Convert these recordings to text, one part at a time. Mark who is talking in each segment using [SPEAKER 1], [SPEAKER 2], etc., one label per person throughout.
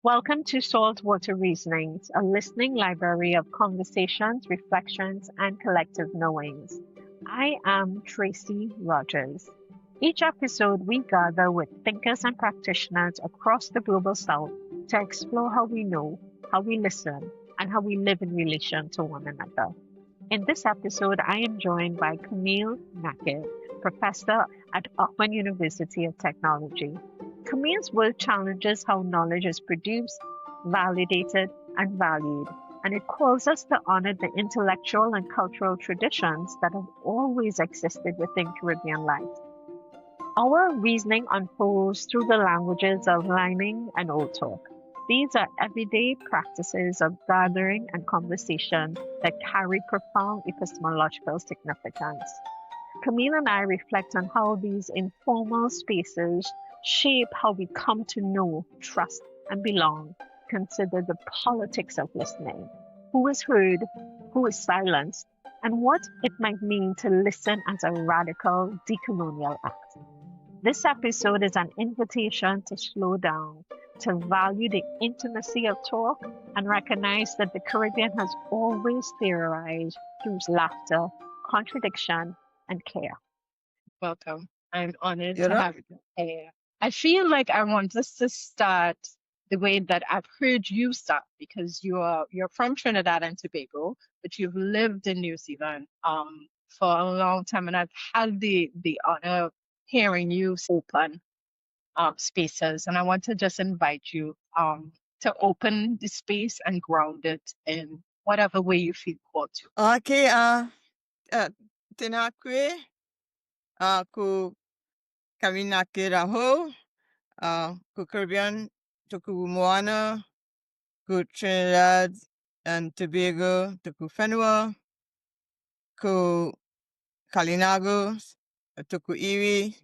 [SPEAKER 1] Welcome to Saltwater Reasonings, a listening library of conversations, reflections, and collective knowings. I am Tracy Rogers. Each episode, we gather with thinkers and practitioners across the global south to explore how we know, how we listen, and how we live in relation to one another. In this episode, I am joined by Camille Nakhid, professor at Auckland University of Technology. Camille's work challenges how knowledge is produced, validated, and valued, and it calls us to honor the intellectual and cultural traditions that have always existed within Caribbean life. Our reasoning unfolds through the languages of liming and old talk. These are everyday practices of gathering and conversation that carry profound epistemological significance. Camille and I reflect on how these informal spaces shape how we come to know, trust, and belong. Consider the politics of listening. Who is heard, who is silenced, and what it might mean to listen as a radical decolonial act. This episode is an invitation to slow down, to value the intimacy of talk, and recognize that the Caribbean has always theorized through laughter, contradiction, and care.
[SPEAKER 2] Welcome. I'm honored to have you here. I feel like I want us to start the way that I've heard you start, because you're from Trinidad and Tobago, but you've lived in New Zealand for a long time, and I've had the honor of hearing you open spaces, and I want to just invite you to open the space and ground it in whatever way you feel called to.
[SPEAKER 3] Okay, tinakwe, ku Camille Nakhid aho, ku Caribbean, tuku Moana, ku Trinidad and Tobago, tuku Fenua, ku Kalinago, tuku Iwi.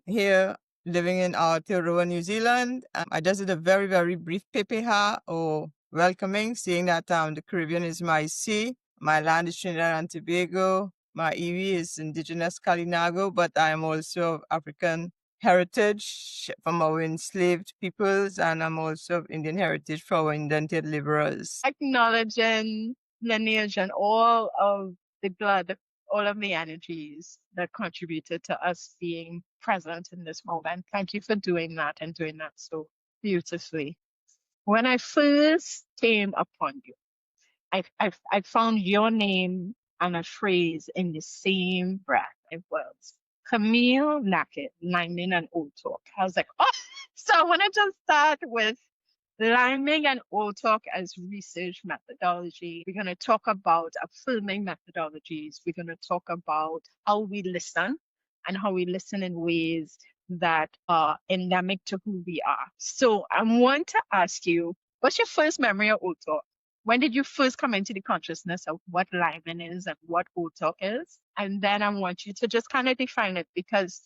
[SPEAKER 3] Here living in Aotearoa, New Zealand. I just did a very, very brief pepeha or welcoming, saying that the Caribbean is my sea. My land is Trinidad and Tobago. My iwi is indigenous Kalinago, but I am also of African heritage from our enslaved peoples, and I'm also of Indian heritage for our indented laborers.
[SPEAKER 2] Acknowledging lineage and all of the blood, all of the energies that contributed to us being present in this moment. Thank you for doing that and doing that so beautifully. When I first came upon you, I found your name and a phrase in the same breath. It was Camille Nakhid, Liming and Old Talk. I was like, oh, so I want to just start with liming and old talk as research methodology. We're going to talk about affirming methodologies. We're going to talk about how we listen and how we listen in ways that are endemic to who we are. So I want to ask you, what's your first memory of old talk? When did you first come into the consciousness of what liming is and what old talk is? And then I want you to just kind of define it, because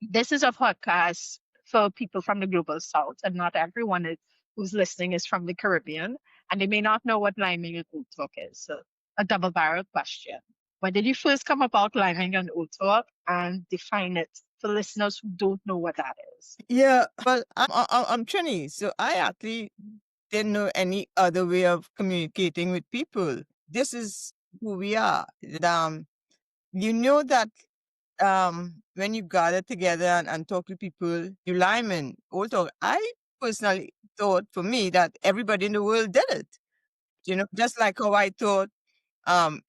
[SPEAKER 2] this is a podcast for people from the global south, and not everyone who's listening is from the Caribbean, and they may not know what liming and old talk is. So a double barrel question. When did you first come about liming and old talk, and define it for listeners who don't know what that is?
[SPEAKER 3] Yeah, well, I'm Trini, so I actually didn't know any other way of communicating with people. This is who we are. You know that when you gather together and talk to people, you liming, old talk. I personally thought, for me, that everybody in the world did it. You know, just like how I thought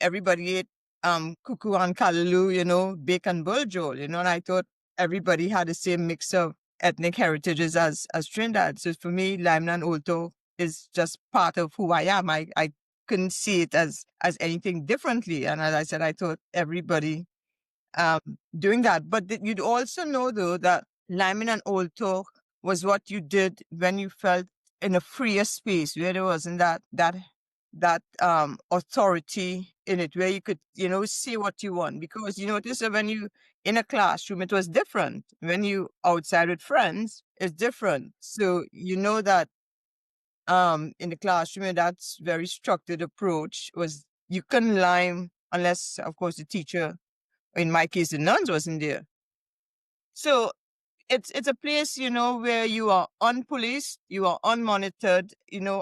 [SPEAKER 3] everybody ate cuckoo and callaloo, bacon bulgur, and I thought everybody had the same mix of ethnic heritages as Trinidad. So for me, liming and old talk is just part of who I am. I couldn't see it as anything differently. And as I said, I thought everybody doing that. But you'd also know, though, that liming and old talk was what you did when you felt in a freer space, where there wasn't that authority in it, where you could, say what you want. Because you notice that when you in a classroom, it was different. When you outside with friends, it's different. So you know that in the classroom, that's very structured approach was you couldn't lime unless, of course, the teacher, in my case, the nuns wasn't there. So it's a place, where you are unpoliced, you are unmonitored,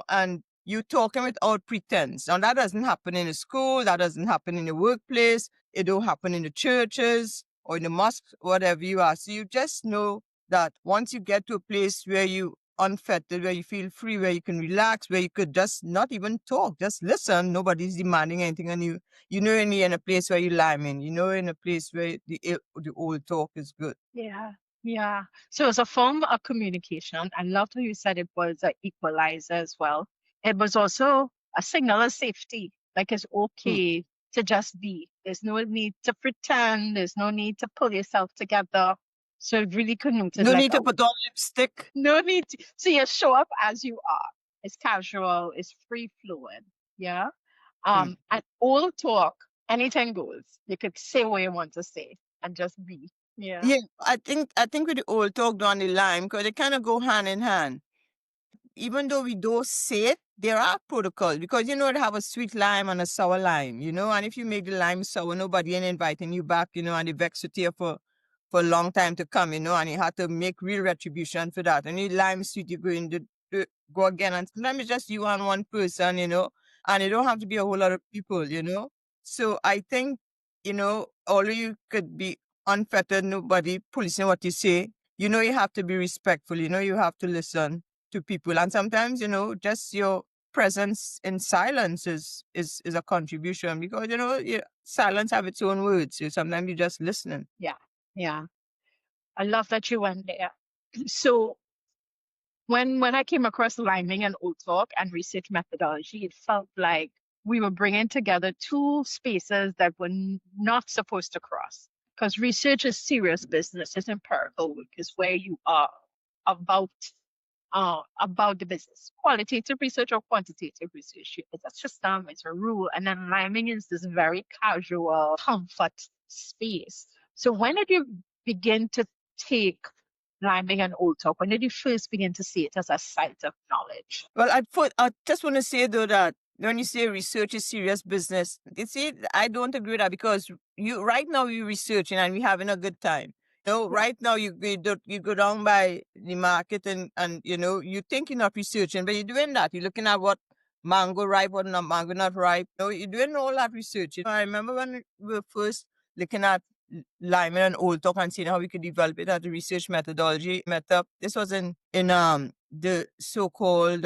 [SPEAKER 3] and you talking without pretense. And that doesn't happen in a school, that doesn't happen in the workplace, it don't happen in the churches or in the mosques, whatever you are. So you just know that once you get to a place where you unfettered, where you feel free, where you can relax, where you could just not even talk, just listen. Nobody's demanding anything on you. You're in a place where you lime in. In a place where the old talk is good.
[SPEAKER 2] Yeah. Yeah. So it's a form of communication. I loved how you said it was an equalizer as well. It was also a signal of safety. Like it's okay to just be. There's no need to pretend. There's no need to pull yourself together. So it really connoted
[SPEAKER 3] No
[SPEAKER 2] like
[SPEAKER 3] need to put on lipstick.
[SPEAKER 2] no need to. So you show up as you are. It's casual. It's free flowing. Yeah. And all talk, anything goes. You could say what you want to say and just be. Yeah.
[SPEAKER 3] Yeah, I think with the old talk down the line, because they kind of go hand in hand. Even though we don't say it, there are protocols, because they have a sweet lime and a sour lime, and if you make the lime sour, nobody ain't inviting you back, and they vex with you for a long time to come, and you have to make real retribution for that. And the lime sweet, you go again, and sometimes it's just you and one person, and it don't have to be a whole lot of people, So I think, although you could be unfettered, nobody policing what you say, you have to be respectful, you have to listen to people. And sometimes, just your presence in silence is a contribution, because, silence have its own words. So sometimes you're just listening.
[SPEAKER 2] Yeah. Yeah. I love that you went there. So when I came across liming and old talk and research methodology, it felt like we were bringing together two spaces that were not supposed to cross. Because research is serious business, it's empirical work, is where you are about the business. Qualitative research or quantitative research. It's a system, it's a rule. And then liming is this very casual comfort space. So when did you begin to take liming and old talk? When did you first begin to see it as a site of knowledge?
[SPEAKER 3] Well, I just want to say, though, that when you say research is serious business, I don't agree with that, because right now you're researching and we're having a good time. Right now you go down by the market and you think you're not researching, but you're doing that. You're looking at what mango ripe, what not mango not ripe. You're doing all that research. I remember when we were first looking at liming and old talk and seeing how we could develop it as a research methodology. This was in the so-called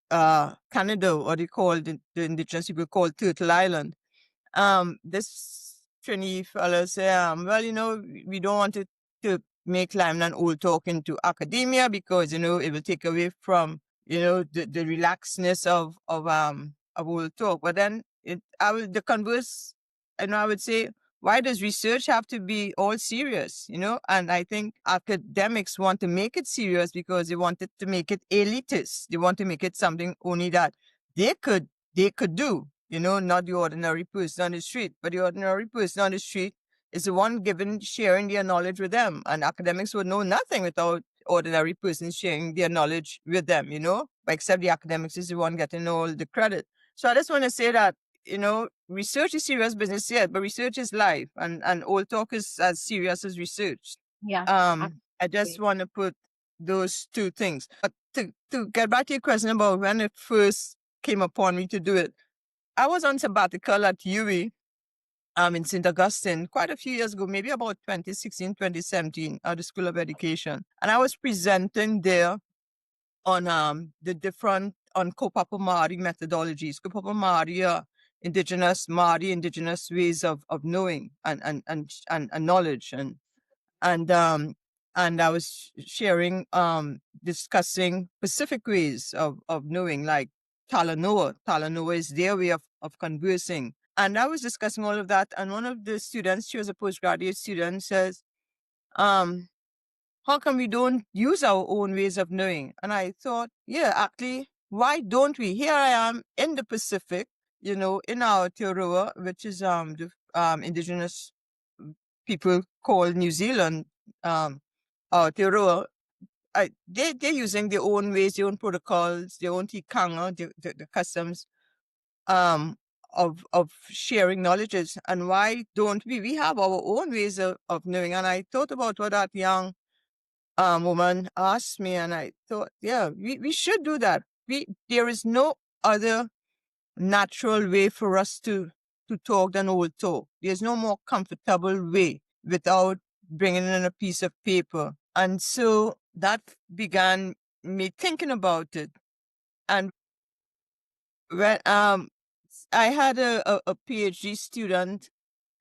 [SPEAKER 3] Canada, what they call the indigenous people called Turtle Island. This Trini fellow say, well, we don't want to make liming and old talk into academia, because it will take away from the relaxedness of old talk. But then the converse, I would say, why does research have to be all serious? And I think academics want to make it serious because they wanted to make it elitist. They want to make it something only that they could do, not the ordinary person on the street. But the ordinary person on the street is the one sharing their knowledge with them. And academics would know nothing without ordinary persons sharing their knowledge with them, except the academics is the one getting all the credit. So I just want to say that, research is serious business, yeah, but research is life, and old talk is as serious as research.
[SPEAKER 2] Yeah.
[SPEAKER 3] I just want to put those two things. But to get back to your question about when it first came upon me to do it, I was on sabbatical at UWI in St. Augustine quite a few years ago, maybe about 2016, 2017, at the School of Education. And I was presenting there on the different on Kopapa Māori methodologies. Kopapa Māori indigenous ways of knowing and knowledge, and I was sharing discussing specific ways of knowing, like Talanoa. Talanoa is their way of conversing, and I was discussing all of that. And one of the students, she was a postgraduate student, says, how come we don't use our own ways of knowing? And I thought, yeah, actually, why don't we? Here I am in the Pacific, in our Aotearoa, which is the indigenous people called New Zealand, Aotearoa. They're using their own ways, their own protocols, their own tikanga, the customs of sharing knowledges. And why don't we have our own ways of knowing? And I thought about what that young woman asked me, and I thought, yeah, we should do that. There is no other natural way for us to talk than old talk. There's no more comfortable way without bringing in a piece of paper. And so that began me thinking about it. And when I had a PhD student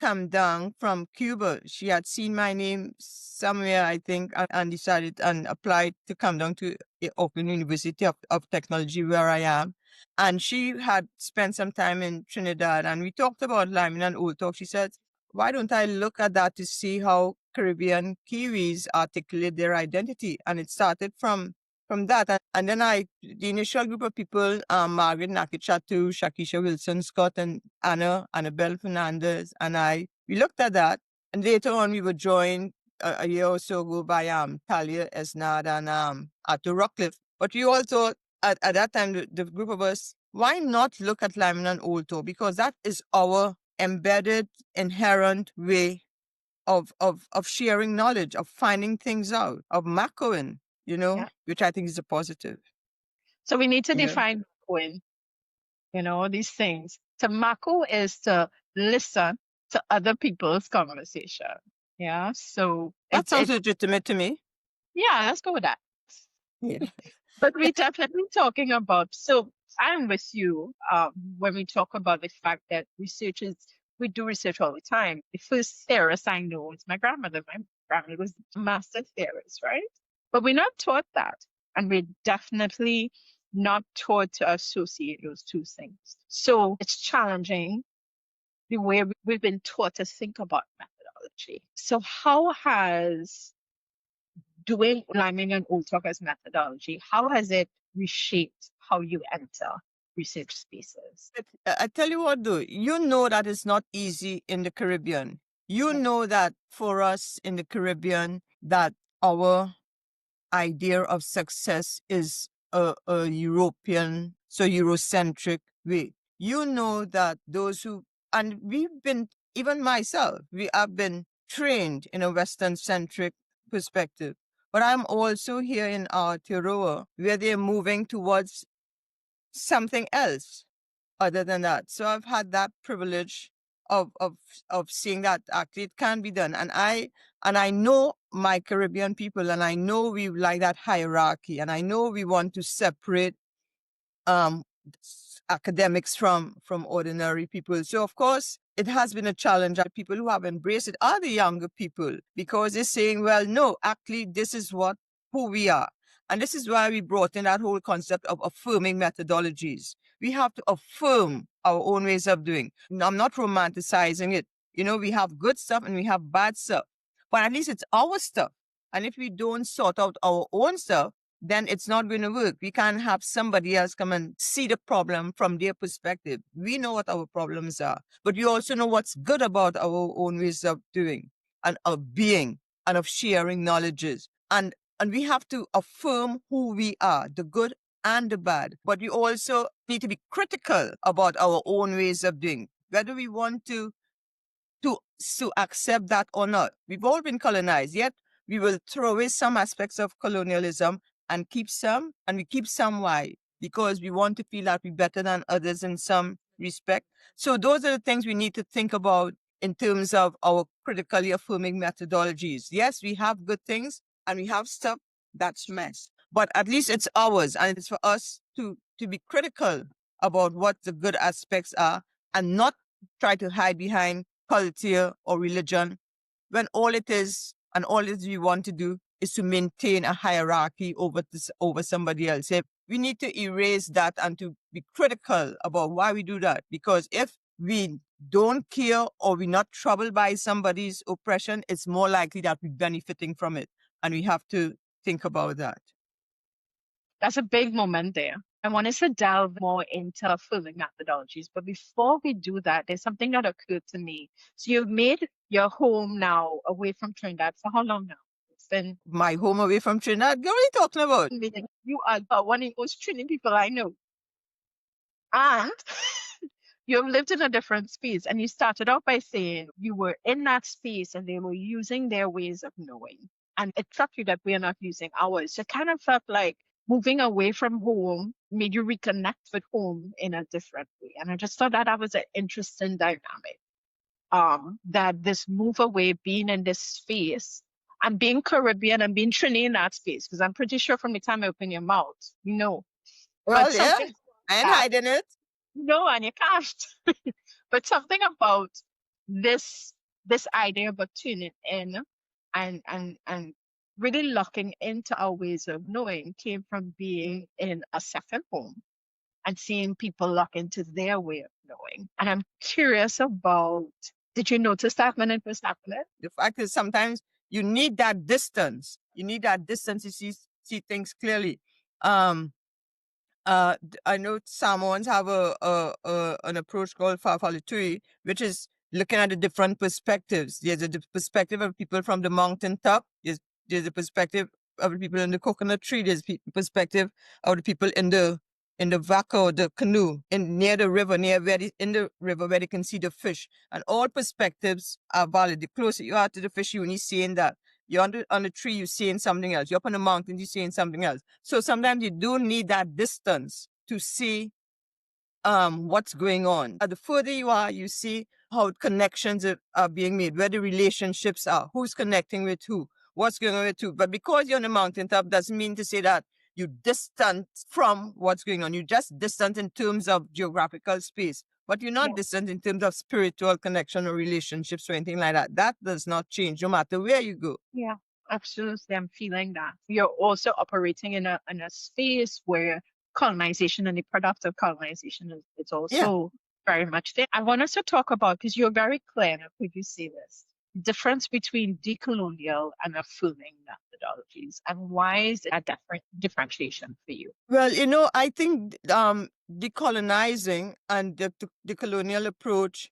[SPEAKER 3] come down from Cuba. She had seen my name somewhere, I think, and decided and applied to come down to Oakland University of Technology, where I am. And she had spent some time in Trinidad, and we talked about Lyman and Old Talk. She said, why don't I look at that to see how Caribbean Kiwis articulate their identity? And it started from that. And then the initial group of people, Margaret Nakhid, Shakisha Wilson Scott, and Annabelle Fernandez, and we looked at that. And later on, we were joined a year or so ago by Talia Esnad and Arthur Rockcliffe. But we all thought at that time, the group of us, why not look at Lyman and Old Talk? Because that is our embedded, inherent way of sharing knowledge, of finding things out, of macroing, which I think is a positive.
[SPEAKER 2] So we need to define macroing, these things. To macro is to listen to other people's conversation. Yeah. So
[SPEAKER 3] that sounds legitimate to me.
[SPEAKER 2] Yeah, let's go with that.
[SPEAKER 3] Yeah.
[SPEAKER 2] But we're definitely talking about, so I'm with you when we talk about the fact that we do research all the time. The first theorist I know is my grandmother. My grandmother was a master theorist, right? But we're not taught that. And we're definitely not taught to associate those two things. So it's challenging the way we've been taught to think about methodology. So how has doing Lyman and Old Talk as methodology, how has it reshaped how you enter research spaces?
[SPEAKER 3] I tell you what, though, that it's not easy in the Caribbean. Know that for us in the Caribbean, that our idea of success is a European, so Eurocentric way. That those who, and we've been, even myself, we have been trained in a Western-centric perspective. But I'm also here in Aotearoa, where they're moving towards something else other than that. So I've had that privilege of seeing that actually it can be done. And I know my Caribbean people, and I know we like that hierarchy, and I know we want to separate academics from ordinary people. So of course it has been a challenge. The people who have embraced it are the younger people, because they're saying, well, no, actually this is who we are. And this is why we brought in that whole concept of affirming methodologies. We have to affirm our own ways of doing. I'm not romanticizing it. We have good stuff and we have bad stuff, but at least it's our stuff. And if we don't sort out our own stuff, then it's not going to work. We can't have somebody else come and see the problem from their perspective. We know what our problems are, but we also know what's good about our own ways of doing and of being and of sharing knowledges. And we have to affirm who we are, the good and the bad. But we also need to be critical about our own ways of doing, whether we want to accept that or not. We've all been colonized, yet we will throw away some aspects of colonialism and keep some, and we keep some. Why? Because we want to feel that we're better than others in some respect. So those are the things we need to think about in terms of our critically affirming methodologies. Yes, we have good things and we have stuff that's mess, but at least it's ours, and it's for us to be critical about what the good aspects are and not try to hide behind culture or religion, when all it is and all it we want to do is to maintain a hierarchy over somebody else. We need to erase that and to be critical about why we do that. Because if we don't care or we're not troubled by somebody's oppression, it's more likely that we're benefiting from it. And we have to think about that.
[SPEAKER 2] That's a big moment there. I want us to delve more into affirming methodologies. But before we do that, there's something that occurred to me. So you've made your home now away from Trinidad for how long now? It's been
[SPEAKER 3] my home away from Trinidad? What are you talking about?
[SPEAKER 2] You are one of the most Trinidad people I know. And You have lived in a different space, and you started out by saying you were in that space and they were using their ways of knowing. And it struck you that we are not using ours. So it kind of felt like moving away from home made you reconnect with home in a different way. And I just thought that was an interesting dynamic. That this move away, being in this space, and being Caribbean and being Trini in that space, because I'm pretty sure from the time I open your mouth, you know.
[SPEAKER 3] Well,
[SPEAKER 2] But
[SPEAKER 3] yeah,
[SPEAKER 2] something
[SPEAKER 3] I ain't
[SPEAKER 2] that,
[SPEAKER 3] hiding it.
[SPEAKER 2] no, and you can't. But something about this idea about tuning in and really locking into our ways of knowing came from being in a second home and seeing people lock into their way of knowing. And I'm curious about, did you notice that when it was happening?
[SPEAKER 3] The fact is sometimes you need that distance. You need that distance to see things clearly. I know Samoans have an approach called Fafalitui, which is looking at the different perspectives. There's a perspective of people from the mountain top. There's a perspective of the people in the coconut tree. There's perspective of the people in the vaca or the canoe near the river, in the river where they can see the fish. And all perspectives are valid. The closer you are to the fish, you're only seeing that. You're on the tree, you're seeing something else. You're up on the mountain, you're seeing something else. So sometimes you do need that distance to see what's going on. The further you are, you see how connections are being made, where the relationships are, who's connecting with who, what's going on with who. But because you're on the mountaintop doesn't mean to say that you're distant from what's going on. You're just distant in terms of geographical space. But you're not distant in terms of spiritual connection or relationships or anything like that. That does not change no matter where you go.
[SPEAKER 2] Yeah, absolutely. I'm feeling that. You're also operating in a space where colonization and the product of colonization is also very much there. I want us to talk about, because you're very clear, could you say this? Difference between decolonial and affirming methodologies, and why is it a differentiation for you?
[SPEAKER 3] Well, I think decolonizing and the colonial approach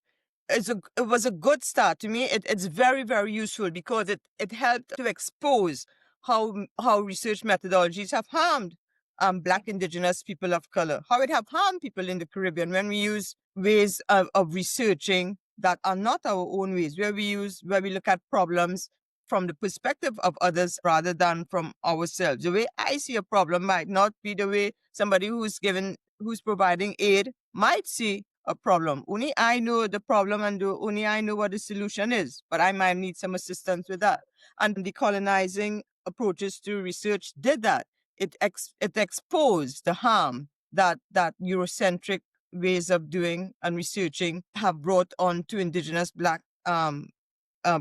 [SPEAKER 3] it was a good start to me. It's very, very useful because it helped to expose how research methodologies have harmed Black, Indigenous people of color, how it have harmed people in the Caribbean when we use ways of researching that are not our own ways, where we look at problems from the perspective of others rather than from ourselves. The way I see a problem might not be the way somebody who's providing aid might see a problem. Only I know the problem and only I know what the solution is, but I might need some assistance with that. And decolonizing approaches to research did that. It exposed the harm that Eurocentric ways of doing and researching have brought on to Indigenous Black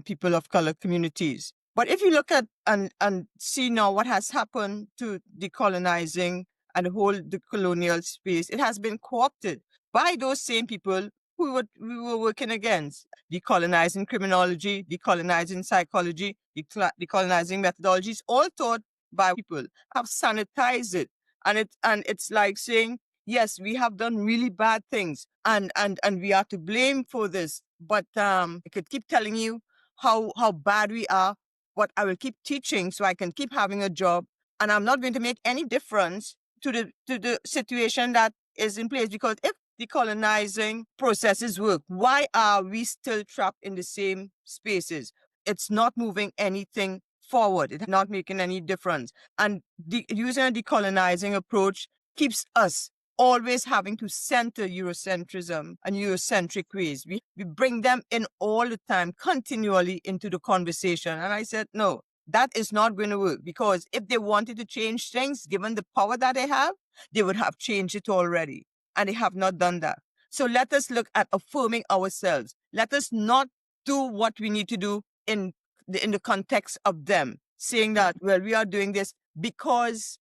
[SPEAKER 3] people of color communities. But if you look at and see now what has happened to decolonizing and the colonial space, it has been co-opted by those same people we were working against. Decolonizing criminology, decolonizing psychology, decolonizing methodologies, all taught by people, have sanitized it. And it's like saying, yes, we have done really bad things and we are to blame for this. But I could keep telling you how bad we are, but I will keep teaching so I can keep having a job. And I'm not going to make any difference to the situation that is in place, because if decolonizing processes work, why are we still trapped in the same spaces? It's not moving anything forward. It's not making any difference. And using a decolonizing approach keeps us always having to center Eurocentrism and Eurocentric ways. We bring them in all the time, continually into the conversation. And I said, no, that is not going to work, because if they wanted to change things, given the power that they have, they would have changed it already. And they have not done that. So let us look at affirming ourselves. Let us not do what we need to do in the context of them, saying that, well, we are doing this because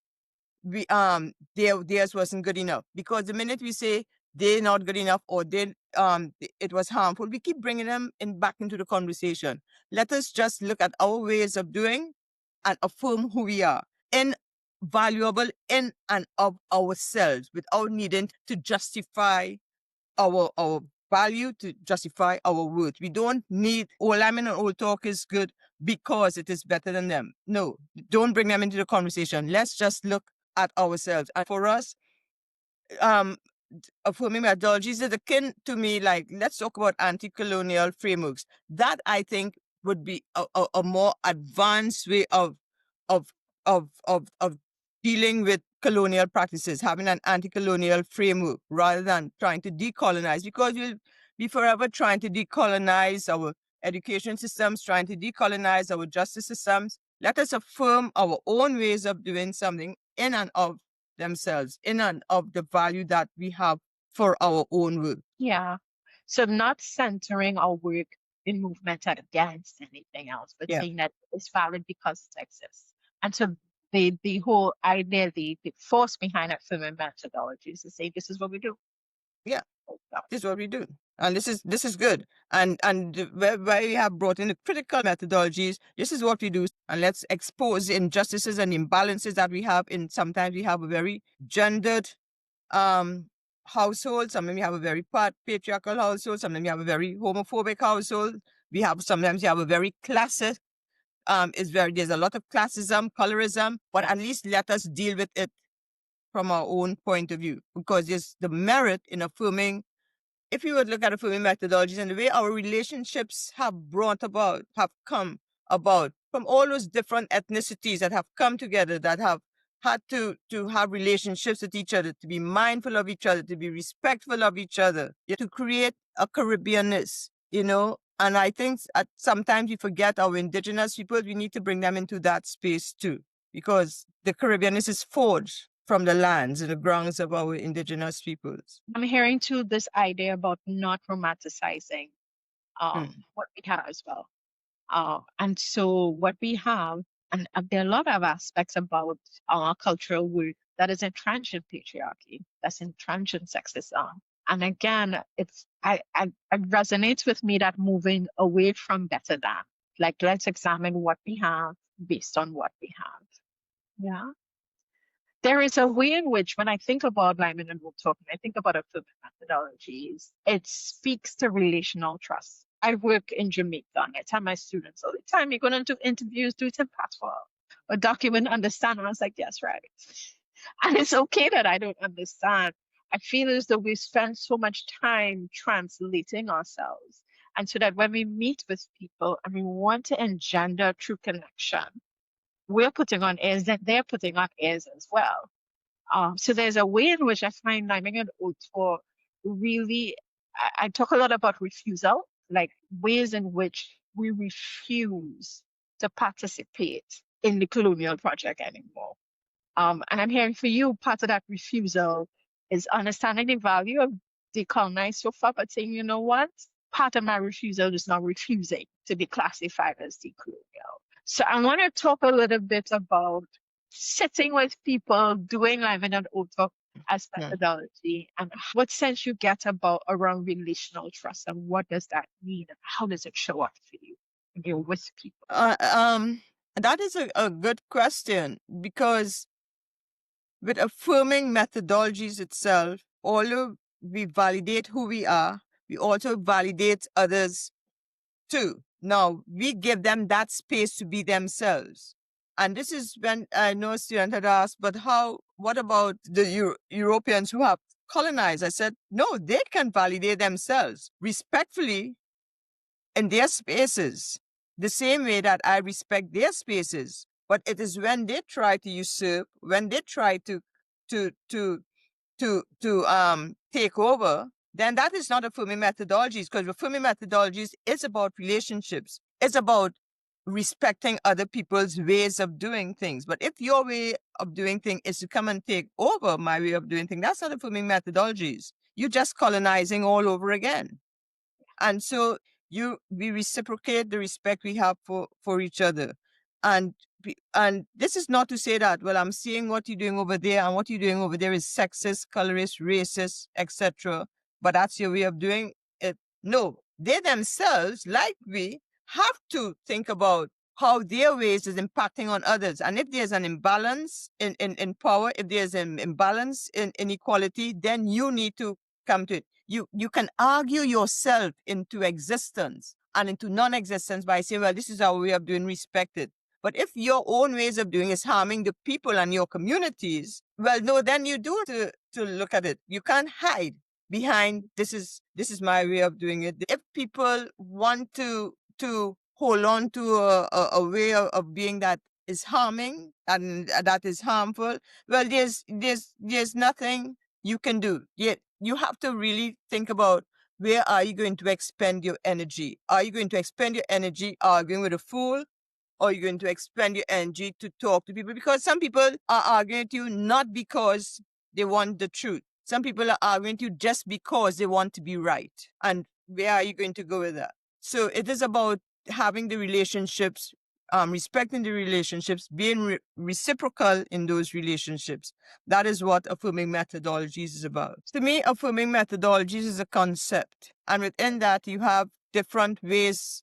[SPEAKER 3] theirs wasn't good enough. Because the minute we say they're not good enough or it was harmful, we keep bringing them back into the conversation. Let us just look at our ways of doing and affirm who we are, invaluable in and of ourselves, without needing to justify our value, to justify our worth. We don't need old lemon and old talk is good because it is better than them. No, don't bring them into the conversation. Let's just look at ourselves. And for us, affirming methodologies is akin to me, like, let's talk about anti-colonial frameworks. That, I think, would be a more advanced way of dealing with colonial practices, having an anti-colonial framework rather than trying to decolonize, because we'll be forever trying to decolonize our education systems, trying to decolonize our justice systems. Let us affirm our own ways of doing something in and of themselves, in and of the value that we have for our own work.
[SPEAKER 2] Yeah. So not centering our work in movement against anything else, but saying that it's valid because it exists. And so the whole idea, the force behind affirming methodology is to say, this is what we do.
[SPEAKER 3] Yeah, this is what we do. And this is good. And where we have brought in the critical methodologies, this is what we do. And let's expose the injustices and imbalances that we have. Sometimes we have a very gendered household. Sometimes we have a very patriarchal household. Sometimes we have a very homophobic household. Sometimes we have a very classist. There's a lot of classism, colorism, but at least let us deal with it from our own point of view, because there's the merit in affirming. If you would look at affirming methodologies and the way our relationships have come about from all those different ethnicities that have come together, that have had to have relationships with each other, to be mindful of each other, to be respectful of each other, to create a Caribbeanness, And I think sometimes we forget our indigenous people. We need to bring them into that space too, because the Caribbeanness is forged from the lands and the grounds of our indigenous peoples.
[SPEAKER 2] I'm hearing too this idea about not romanticizing what we have as well. And so what we have, and there are a lot of aspects about our cultural work that is entrenched in patriarchy, that's entrenched in sexism. And again, it resonates with me that moving away from better than, like, let's examine what we have based on what we have. Yeah. There is a way in which, when I think about Lyman and Wood talking, I think about affirming methodologies. It speaks to relational trust. I work in Jamaica, and I tell my students all the time, you're going to do interviews, do it in patois, or document, understand. And I was like, yes, right. And it's okay that I don't understand. I feel as though we spend so much time translating ourselves. And so that when we meet with people and we want to engender true connection, we're putting on airs that they're putting on airs as well. So there's a way in which I find Lyman and Oates for really, I talk a lot about refusal, like ways in which we refuse to participate in the colonial project anymore. And I'm hearing for you, part of that refusal is understanding the value of decolonized so far, but saying, you know what? Part of my refusal is not refusing to be classified as decolonial. So I want to talk a little bit about sitting with people, doing Lyman and Oates as methodology, and what sense you get around relational trust, and what does that mean, and how does it show up for you when you're with people?
[SPEAKER 3] That is a good question, because with affirming methodologies itself, although we validate who we are, we also validate others too. Now, we give them that space to be themselves. And this is when I know a student had asked, but what about the Europeans who have colonized? I said, no, they can validate themselves respectfully in their spaces, the same way that I respect their spaces. But it is when they try to usurp, when they try to take over, then that is not affirming methodologies, because affirming methodologies is about relationships. It's about respecting other people's ways of doing things. But if your way of doing things is to come and take over my way of doing things, that's not affirming methodologies. You're just colonizing all over again. And so we reciprocate the respect we have for each other. And this is not to say that, well, I'm seeing what you're doing over there, and what you're doing over there is sexist, colorist, racist, etc. But that's your way of doing it. No, they themselves, like we, have to think about how their ways is impacting on others. And if there's an imbalance in power, if there's an imbalance in inequality, then you need to come to it. You can argue yourself into existence and into non-existence by saying, well, this is our way of doing, respect it. But if your own ways of doing is harming the people and your communities, well, no, then you do to look at it. You can't hide behind this is my way of doing it. If people want to hold on to a way of being that is harming and that is harmful, well, there's nothing you can do. Yet you have to really think about, where are you going to expend your energy? Are you going to expend your energy arguing with a fool? Or are you going to expend your energy to talk to people? Because some people are arguing with you not because they want the truth. Some people are arguing with you just because they want to be right. And where are you going to go with that? So it is about having the relationships, respecting the relationships, being reciprocal in those relationships. That is what affirming methodologies is about. To me, affirming methodologies is a concept. And within that, you have different ways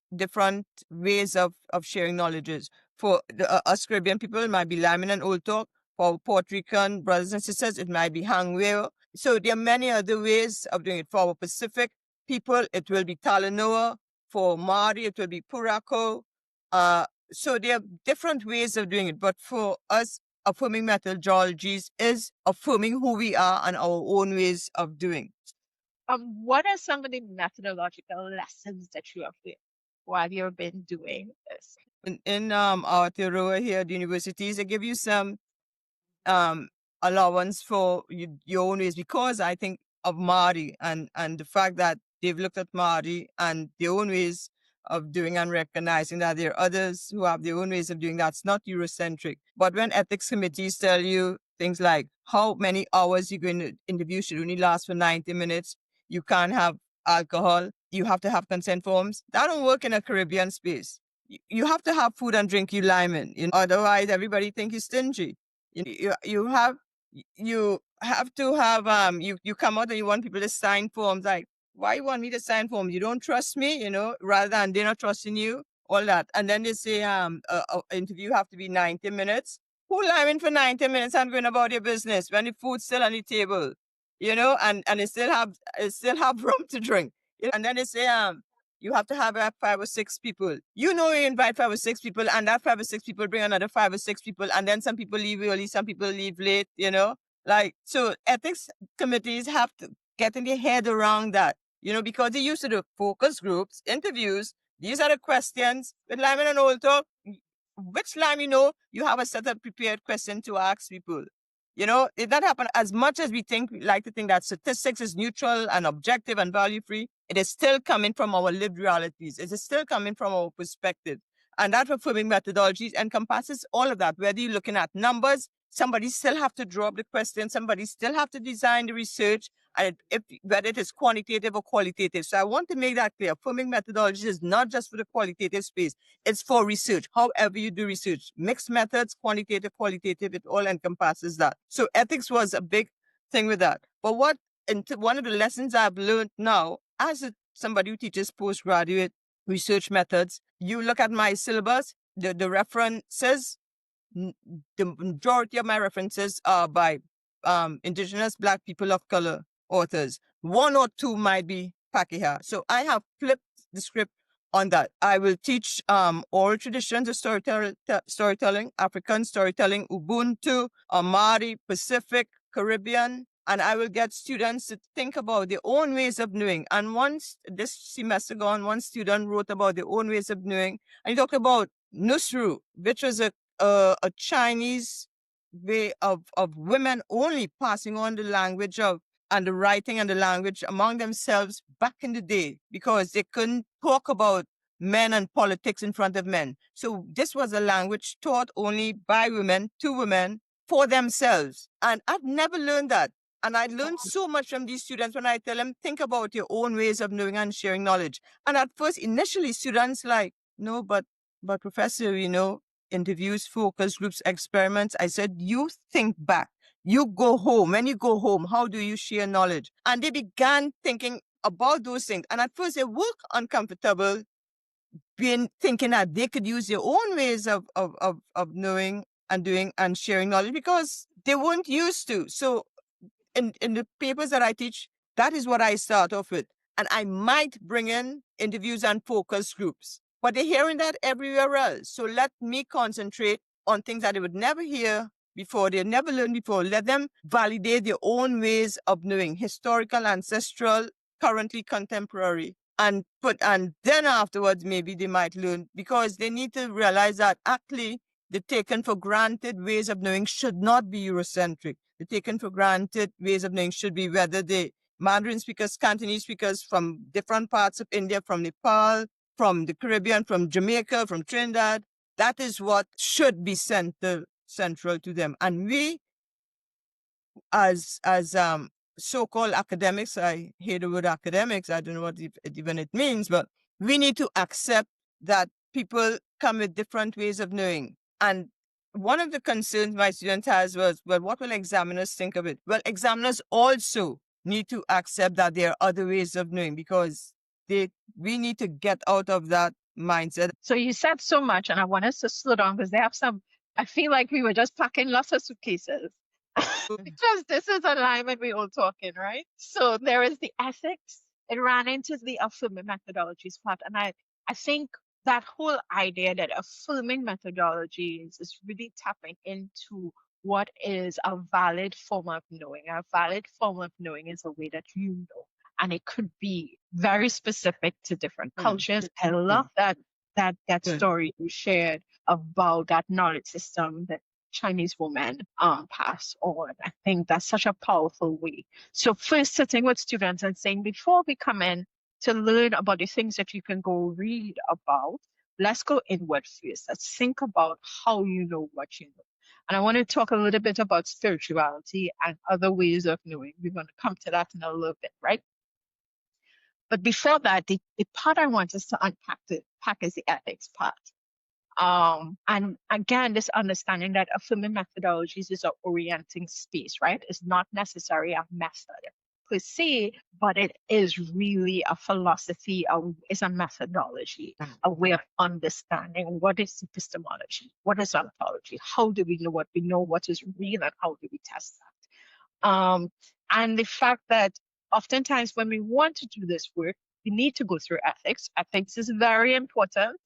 [SPEAKER 3] of sharing knowledges. For us Caribbean people, it might be Lyman and Old Talk. For Puerto Rican brothers and sisters, it might be Hangweo. So there are many other ways of doing it. For our Pacific people, it will be Talanoa. For Māori, it will be Purako. So there are different ways of doing it. But for us, affirming methodologies is affirming who we are and our own ways of doing.
[SPEAKER 2] What are some of the methodological lessons that you have learned while you've been doing this?
[SPEAKER 3] In our Aotearoa here at the universities, they give you some allowance for your own ways, because I think of Māori and the fact that they've looked at Māori and their own ways of doing and recognizing that there are others who have their own ways of doing that's not Eurocentric. But when ethics committees tell you things like how many hours you're going to interview should only last for 90 minutes, you can't have alcohol, you have to have consent forms, that don't work in a Caribbean space. You have to have food and drink, you Lyman. Otherwise, everybody think you're stingy. You have to have you come out and you want people to sign forms. Like, why you want me to sign forms? You don't trust me, rather than they're not trusting you, all that. And then they say a interview have to be 90 minutes. Who Lyman for 90 minutes and going about your business when the food's still on the table, and it still have room to drink. And then they say you have to have 5 or 6 people. You invite 5 or 6 people, and that 5 or 6 people bring another 5 or 6 people, and then some people leave early, some people leave late, So ethics committees have to get in their head around that, because they used to do focus groups, interviews. These are the questions. With Lyman and Old Talk, which Lyme, you have a set of prepared question to ask people. It not happen as much as we like to think that statistics is neutral and objective and value-free. It is still coming from our lived realities. It is still coming from our perspective. And that affirming methodologies encompasses all of that. Whether you're looking at numbers, somebody still have to draw up the question, somebody still have to design the research, and whether it is quantitative or qualitative. So I want to make that clear. Affirming methodologies is not just for the qualitative space. It's for research. However you do research, mixed methods, quantitative, qualitative, it all encompasses that. So ethics was a big thing with that. But one of the lessons I've learned now, as somebody who teaches postgraduate research methods, you look at my syllabus, the references, the majority of my references are by indigenous Black people of color authors. 1 or 2 might be Pakeha. So I have flipped the script on that. I will teach oral traditions of storytelling, African storytelling, Ubuntu, Māori, Pacific, Caribbean, and I will get students to think about their own ways of doing. And once this semester gone, one student wrote about their own ways of doing, and he talked about Nusru, which was a Chinese way of women only passing on the language and the writing and the language among themselves back in the day, because they couldn't talk about men and politics in front of men. So this was a language taught only by women, to women, for themselves. And I've never learned that. And I learned so much from these students when I tell them, think about your own ways of knowing and sharing knowledge. And at first, initially, students like, no, but professor, interviews, focus groups, experiments. I said, you think back. You go home. When you go home, how do you share knowledge? And they began thinking about those things. And at first, they were uncomfortable thinking that they could use their own ways of knowing and doing and sharing knowledge, because they weren't used to. So in the papers that I teach, that is what I start off with. And I might bring in interviews and focus groups, but they're hearing that everywhere else. So let me concentrate on things that they would never hear before. They never learned before. Let them validate their own ways of knowing, historical, ancestral, currently contemporary. And then afterwards, maybe they might learn, because they need to realize that actually the taken for granted ways of knowing should not be Eurocentric. The taken for granted ways of knowing should be whether they Mandarin speakers, Cantonese speakers from different parts of India, from Nepal, from the Caribbean, from Jamaica, from Trinidad. That is what should be central to them. And we, as so-called academics, I hate the word academics, I don't know what even it means, but we need to accept that people come with different ways of knowing. And one of the concerns my student has was, well, what will examiners think of it? Well, examiners also need to accept that there are other ways of knowing, because we need to get out of that mindset.
[SPEAKER 2] So you said so much, and I want us to slow down because they have some. I feel like we were just packing lots of suitcases because this is alignment we all talking, right? So there is the ethics. It ran into the affirming methodologies part, and I think that whole idea that affirming methodologies is really tapping into what is a valid form of knowing. A valid form of knowing is a way that you know, and it could be very specific to different cultures. I love that story you shared about that knowledge system that Chinese women pass on. I think that's such a powerful way. So first sitting with students and saying, before we come in to learn about the things that you can go read about, let's go inward first. Let's think about how you know what you know. And I want to talk a little bit about spirituality and other ways of knowing. We're going to come to that in a little bit, right? But before that, the part I want us to unpack is the ethics part. And again, this understanding that affirming methodologies is an orienting space, right? It's not necessarily a method per se, but it is really a philosophy, it's a methodology, a way of understanding what is epistemology, what is ontology, how do we know what we know, what is real, and how do we test that? And the fact that oftentimes when we want to do this work, we need to go through ethics. Ethics is very important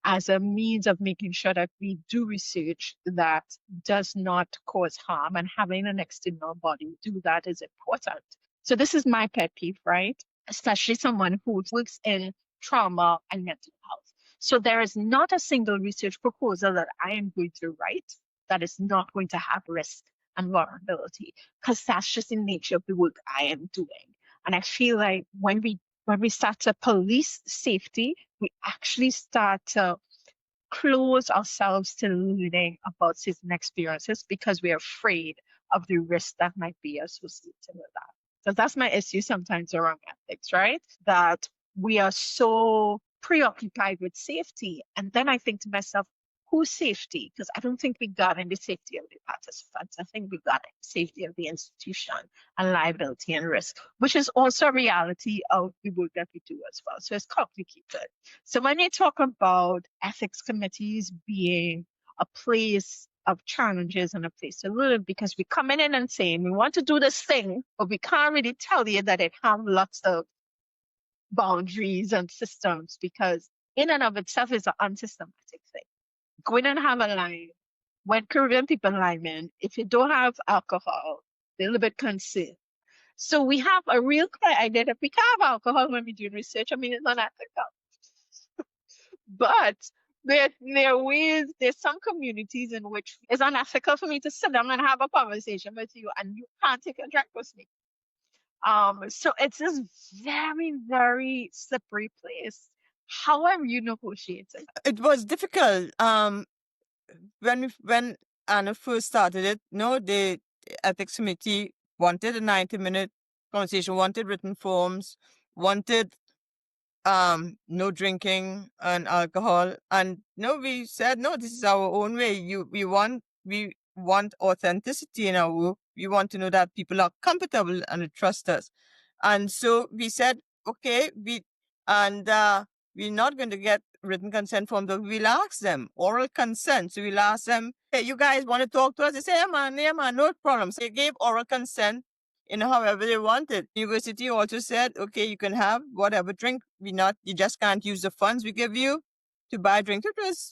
[SPEAKER 2] as a means of making sure that we do research that does not cause harm, and having an external body do that is important. So this is my pet peeve, right? Especially someone who works in trauma and mental health. So there is not a single research proposal that I am going to write that is not going to have risk and vulnerability, because that's just the nature of the work I am doing. And I feel like when we start to police safety, we actually start to close ourselves to learning about certain experiences because we're afraid of the risk that might be associated with that. So that's my issue sometimes around ethics, right? That we are so preoccupied with safety. And then I think to myself, whose safety? Because I don't think we got in the safety of the participants. I think we got in the safety of the institution and liability and risk, which is also a reality of the work that we do as well. So it's complicated. So when you talk about ethics committees being a place of challenges and a place to learn, because we come in and saying we want to do this thing, but we can't really tell you that it has lots of boundaries and systems, because in and of itself is an unsystematic thing. Go in and have a line. When Caribbean people lime in, if you don't have alcohol, they're a little bit concerned. So we have a real clear idea that we can't have alcohol when we do research. I mean, it's unethical. But there are ways, there's some communities in which it's unethical for me to sit down and have a conversation with you and you can't take a drink with me. So it's this very, very slippery place. How have you negotiated?
[SPEAKER 3] It was difficult. When Anna first started it, the ethics committee wanted a 90-minute conversation, wanted written forms, wanted no drinking and alcohol. And we said, no, this is our own way. We want authenticity in our work. We want to know that people are comfortable and trust us. And so we said, okay, we're not going to get written consent form, but we'll ask them oral consent. So we'll ask them, hey, you guys want to talk to us? They say, yeah, man, no problem. So they gave oral consent however they wanted. University also said, okay, you can have whatever drink. You just can't use the funds we give you. to buy drinks,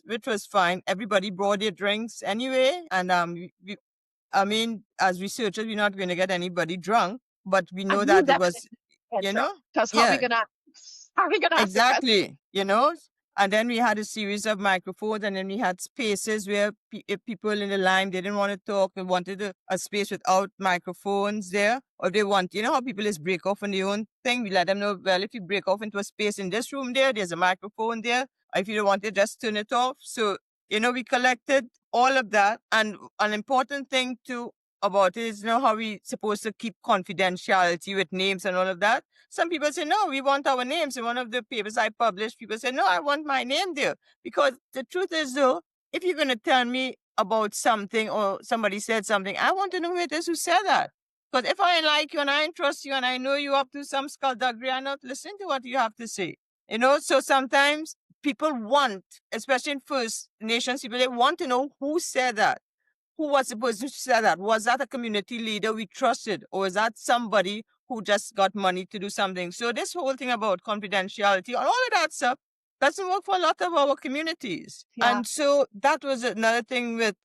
[SPEAKER 3] which was fine. Everybody brought their drinks anyway, and I mean, as researchers, we're not going to get anybody drunk, but we know
[SPEAKER 2] And you
[SPEAKER 3] that it
[SPEAKER 2] definitely
[SPEAKER 3] was,
[SPEAKER 2] get
[SPEAKER 3] you
[SPEAKER 2] drunk.
[SPEAKER 3] know,
[SPEAKER 2] Because
[SPEAKER 3] yeah,
[SPEAKER 2] how we gonna ask the question?
[SPEAKER 3] exactly, you know. And then we had a series of microphones, and then we had spaces where if people in the line, they didn't want to talk, they wanted a space without microphones there, or they want, you know how people is break off on their own thing. We let them know, well, if you break off into a space in this room there's a microphone there. If you don't want it, just turn it off. So, you know, we collected all of that. And an important thing too about it is, you know, how we supposed to keep confidentiality with names and all of that. Some people say, no, we want our names. In one of the papers I published, people say, no, I want my name there. Because the truth is, though, if you're going to tell me about something or somebody said something, I want to know who it is who said that. Because if I like you and I trust you and I know you up to some skullduggery, I'm not listening to what you have to say. You know, so sometimes people want, especially in First Nations people, they want to know who said that. Who was the person who said that? Was that a community leader we trusted? Or was that somebody who just got money to do something? So this whole thing about confidentiality and all of that stuff doesn't work for a lot of our communities.
[SPEAKER 2] Yeah.
[SPEAKER 3] And so that was another thing with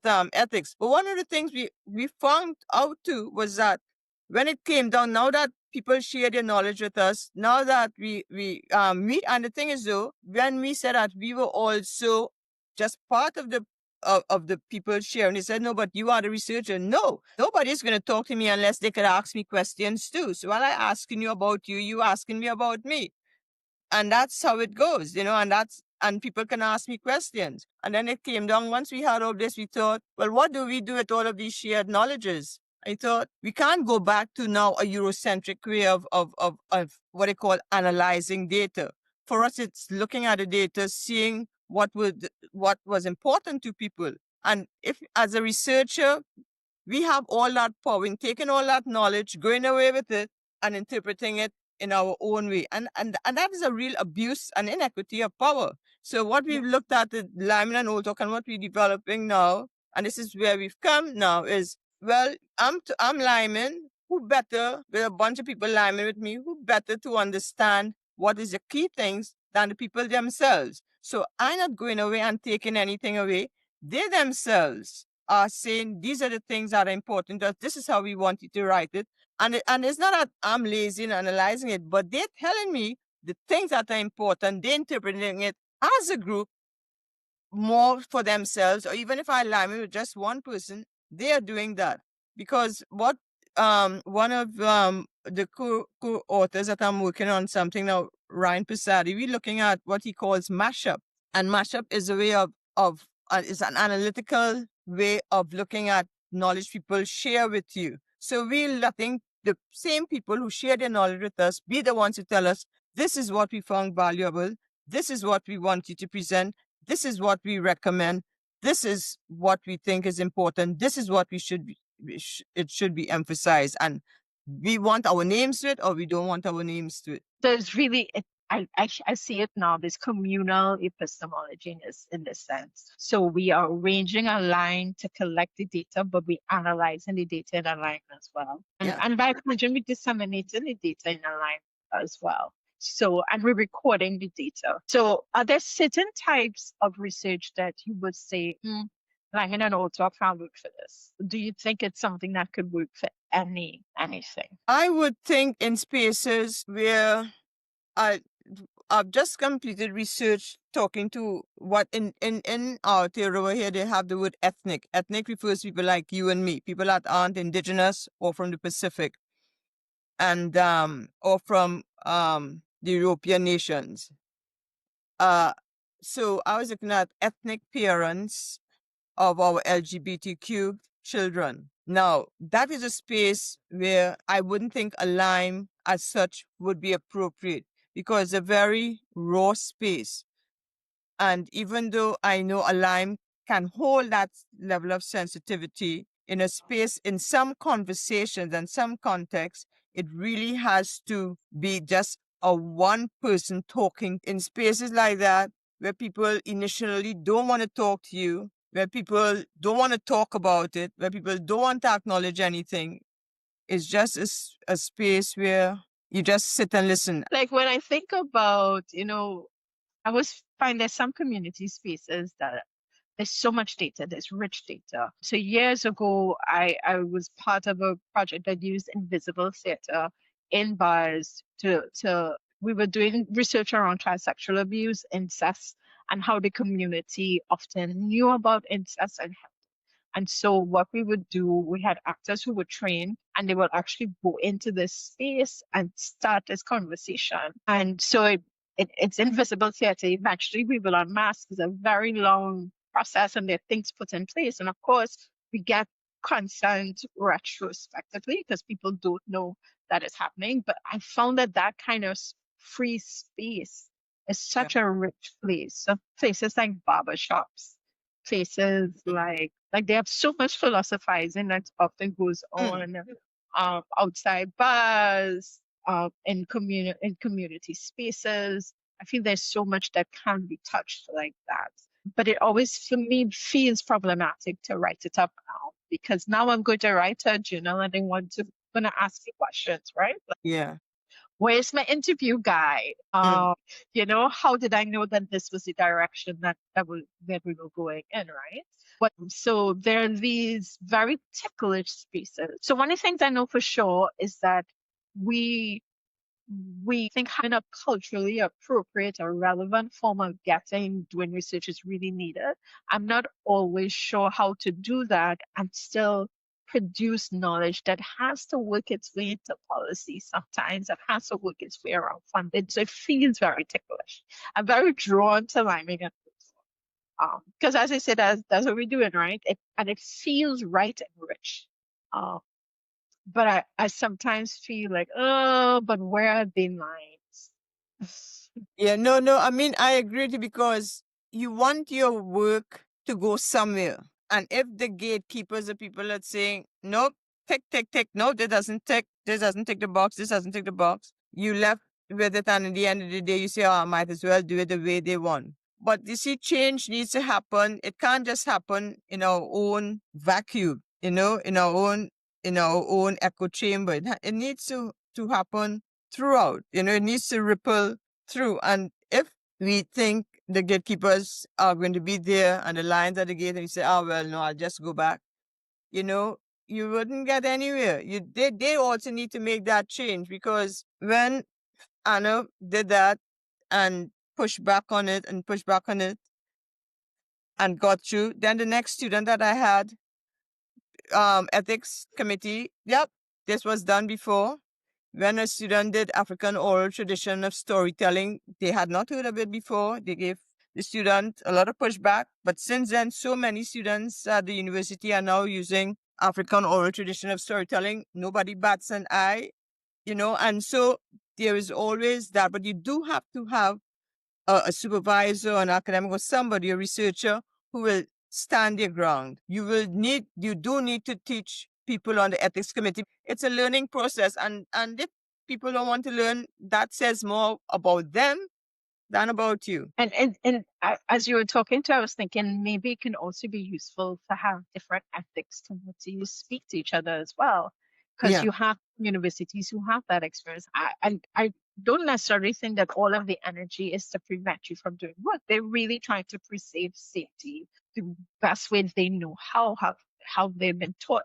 [SPEAKER 3] ethics. But one of the things we found out too was that when it came down, now that people share their knowledge with us, now that we meet, and the thing is though, when we said that we were also just part of the people sharing, they said, no, but you are the researcher. No, nobody's going to talk to me unless they could ask me questions too. So while I asking you about you, you asking me about me. And that's how it goes, you know, and people can ask me questions. And then it came down, once we had all this, we thought, well, what do we do with all of these shared knowledges? I thought we can't go back to now a Eurocentric way of what they call analyzing data. For us, it's looking at the data, seeing what was important to people. And if, as a researcher, we have all that power in taking all that knowledge, going away with it, and interpreting it in our own way. And that is a real abuse and inequity of power. So what we've looked at the Lyman and Old Talk and what we're developing now, and this is where we've come now, is, well, I'm Lyman, who better, with a bunch of people Lyman with me, who better to understand what is the key things than the people themselves. So I'm not going away and taking anything away. They themselves are saying these are the things that are important. That this is how we want you to write it. And it's not that I'm lazy in analyzing it, but they're telling me the things that are important. They're interpreting it as a group more for themselves, or even if I align with just one person, they are doing that. Because what one of the co-authors that I'm working on something now, Ryan Pisari, we're looking at what he calls mashup. And mashup is a way of is an analytical way of looking at knowledge people share with you. So we're letting the same people who share their knowledge with us be the ones who tell us, this is what we found valuable, this is what we want you to present, this is what we recommend, this is what we think is important, this is what it should be emphasized. And we want our names to it, or we don't want our names to it.
[SPEAKER 2] There's really, I see it now, this communal epistemology in this sense. So we are arranging a line to collect the data, but we analyzing the data in a line as well. And by extension, we disseminating the data in a line as well. So, and we're recording the data. So are there certain types of research that you would say, like in an old talk, can't work for this? Do you think it's something that could work for anything?
[SPEAKER 3] I would think in spaces where I've just completed research talking to what in our theory over here, they have the word ethnic. Ethnic refers to people like you and me, people that aren't indigenous or from the Pacific, and or from the European nations. So I was looking at ethnic parents of our LGBTQ children. Now, that is a space where I wouldn't think a Lyme as such would be appropriate, because it's a very raw space. And even though I know a Lyme can hold that level of sensitivity in a space, in some conversations and some contexts, it really has to be just a one person talking. In spaces like that, where people initially don't want to talk to you, where people don't want to talk about it, where people don't want to acknowledge anything, it's just a space where you just sit and listen.
[SPEAKER 2] Like when I think about, I was find there's some community spaces that there's so much data, there's rich data. So years ago, I was part of a project that used invisible theater in bars we were doing research around transsexual abuse, incest, and how the community often knew about incest and so what we would do, we had actors who would train and they would actually go into this space and start this conversation. And so it's invisible theater. Eventually we will unmask. It's a very long process and there are things put in place. And of course, we get consent retrospectively because people don't know that it's happening. But I found that kind of free space is such a rich place. So places like barbershops, places like they have so much philosophizing that often goes on outside bars, in community spaces. I feel there's so much that can be touched like that. But it always, for me, feels problematic to write it up now because now I'm going to write a journal and going to ask you questions, right?
[SPEAKER 3] Yeah.
[SPEAKER 2] Where's my interview guide? You know, how did I know that this was the direction that we were going in, right? But so there are these very ticklish spaces. So one of the things I know for sure is that we think having a culturally appropriate or relevant form of doing research is really needed. I'm not always sure how to do that and still produce knowledge that has to work its way into policy sometimes, that has to work its way around funding. So it feels very ticklish. I'm very drawn to Liming and because as I said, that's what we're doing, right? And it feels right and rich. But I sometimes feel like, oh, but where are the lines?
[SPEAKER 3] Yeah, no. I mean, I agree with you because you want your work to go somewhere. And if the gatekeepers are people that saying, nope, tick, no, this doesn't tick the box, this doesn't tick the box, you left with it, and at the end of the day, you say, oh, I might as well do it the way they want. But you see, change needs to happen. It can't just happen in our own vacuum, in our own echo chamber. It needs to happen throughout. It needs to ripple through. And if we think the gatekeepers are going to be there and the lions at the gate, and you say, oh, well, no, I'll just go back, you wouldn't get anywhere. They also need to make that change, because when Anna did that and pushed back on it and got through, then the next student that I had, ethics committee, yep, this was done before. When a student did African oral tradition of storytelling, they had not heard of it before. They gave the student a lot of pushback. But since then, so many students at the university are now using African oral tradition of storytelling. Nobody bats an eye, and so there is always that. But you do have to have a supervisor, an academic, or somebody, a researcher, who will stand their ground. You do need to teach people on the ethics committee. It's a learning process, and if people don't want to learn, that says more about them than about you.
[SPEAKER 2] And as you were talking I was thinking maybe it can also be useful to have different ethics committees speak to each other as well, because you have universities who have that experience. I don't necessarily think that all of the energy is to prevent you from doing work. They're really trying to preserve safety the best way they know how they've been taught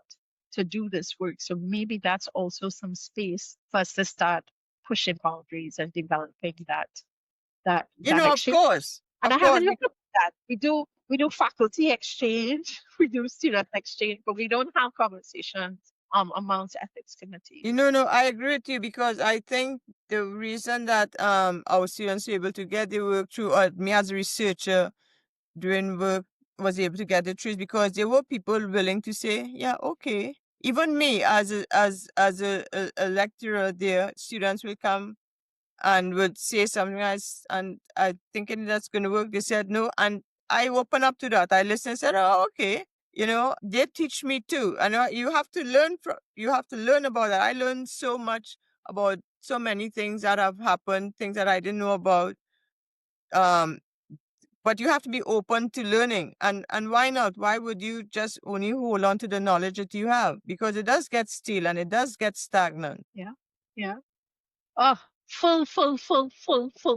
[SPEAKER 2] to do this work. So maybe that's also some space for us to start pushing boundaries and developing that
[SPEAKER 3] of course.
[SPEAKER 2] And I haven't looked at that. We do faculty exchange, we do student exchange, but we don't have conversations amongst ethics committees.
[SPEAKER 3] No, I agree with you, because I think the reason that our students were able to get their work through, me as a researcher doing work was able to get it through, is because there were people willing to say, yeah, okay. Even me as a lecturer there, students will come and would say something else, and I thinking that's going to work. They said no, and I open up to that. I listened and said, oh, okay. They teach me too. And you have to learn about that. I learned so much about so many things that have happened, things that I didn't know about. But you have to be open to learning. And why not? Why would you just only hold on to the knowledge that you have? Because it does get stale and it does get stagnant.
[SPEAKER 2] Yeah. Oh, full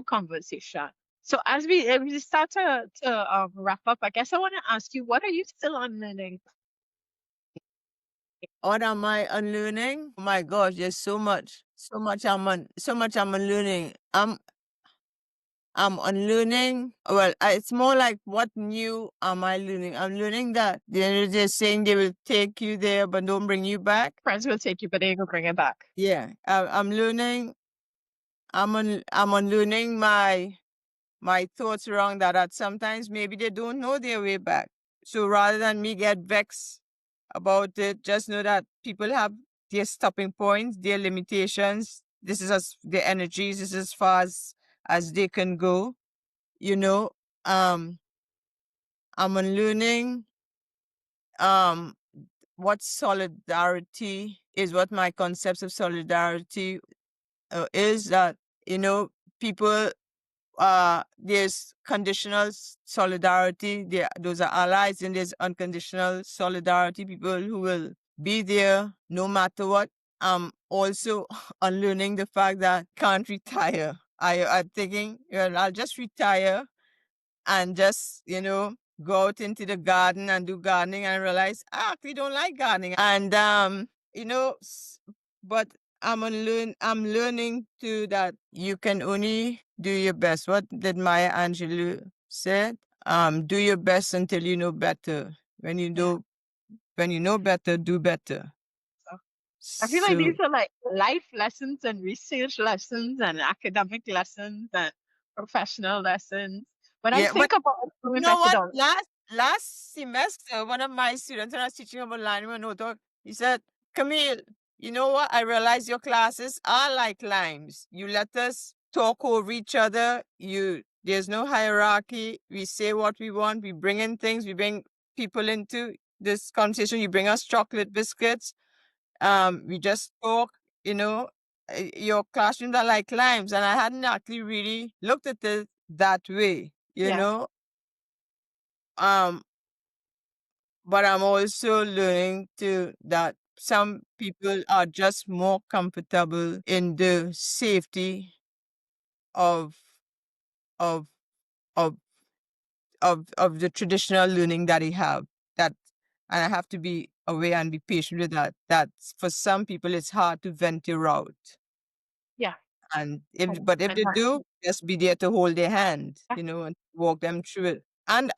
[SPEAKER 2] conversation. So as we start to wrap up, I guess I want to ask you, what are you still unlearning?
[SPEAKER 3] What am I unlearning? Oh my gosh, there's so much I'm unlearning. I'm unlearning. Well, it's more like, what new am I learning? I'm learning that they're saying they will take you there, but don't bring you back.
[SPEAKER 2] Friends will take you, but they ain't gonna bring it back.
[SPEAKER 3] Yeah, I'm learning. I'm unlearning my thoughts around that sometimes maybe they don't know their way back. So rather than me get vexed about it, just know that people have their stopping points, their limitations. This is their energies. This is as far as they can go. You know, I'm unlearning what solidarity is, what my concepts of solidarity is. That, people, there's conditional solidarity, those are allies, and there's unconditional solidarity, people who will be there no matter what. I'm also unlearning the fact that can't retire. I'm thinking, I'll just retire and just, go out into the garden and do gardening, and realize I actually don't like gardening. And but I'm learning too that you can only do your best. What did Maya Angelou said? Do your best until you know better. When you know better, do better.
[SPEAKER 2] I feel like
[SPEAKER 3] So
[SPEAKER 2] these are like life lessons and research lessons and academic lessons and professional lessons. When I
[SPEAKER 3] yeah, but
[SPEAKER 2] think about
[SPEAKER 3] you
[SPEAKER 2] human
[SPEAKER 3] know what?
[SPEAKER 2] methodology,
[SPEAKER 3] Last semester, one of my students, when I was teaching about Lime and Notok, he said, Camille, you know what? I realize your classes are like limes. You let us talk over each other. There's no hierarchy. We say what we want. We bring in things. We bring people into this conversation. You bring us chocolate biscuits. We just talk, your classrooms are like limes. And I hadn't actually really looked at it that way,
[SPEAKER 2] yeah,
[SPEAKER 3] um, but I'm also learning that some people are just more comfortable in the safety of of of of the traditional learning that they have. That And I have to be aware and be patient with that. That for some people it's hard to venture out.
[SPEAKER 2] yeah.
[SPEAKER 3] And
[SPEAKER 2] Oh,
[SPEAKER 3] but if
[SPEAKER 2] and
[SPEAKER 3] they do, just be there to hold their hand, and walk them through it. And